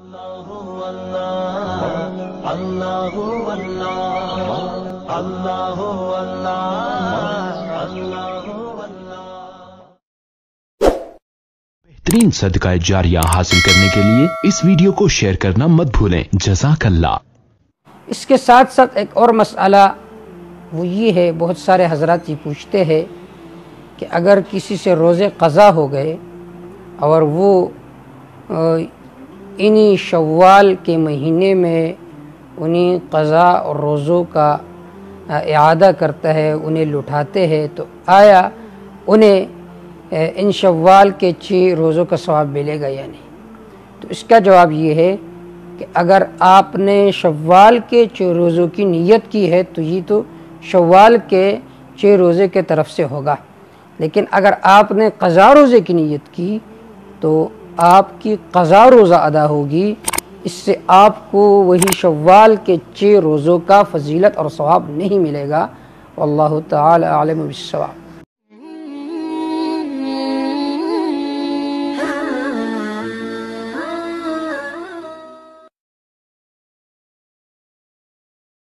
बेहतरीन सदका जारिया हासिल करने के लिए इस वीडियो को शेयर करना मत भूलें। जज़ाक अल्लाह। इसके साथ साथ एक और मसला वो ये है, बहुत सारे हजरात ये पूछते हैं कि अगर किसी से रोज़े क़ज़ा हो गए और वो इन्हीं शव्वाल के महीने में उन्हीं क़ज़ा और रोज़ों का इआदा करता है, उन्हें लुटाते हैं, तो आया उन्हें इन शव्वाल के 6 रोज़ों का सवाब मिलेगा या नहीं? तो इसका जवाब ये है कि अगर आपने शव्वाल के 6 रोज़ों की नीयत की है तो ये तो शव्वाल के 6 रोज़े के तरफ से होगा, लेकिन अगर आपने क़ज़ा रोज़े की नीयत की तो आपकी क़ज़ा रोज़ा अदा होगी। इससे आपको वही शव्वाल के 6 रोज़ों का फजीलत और सवाब नहीं मिलेगा। वल्लाहु ताला आलिम बिस्सवाब।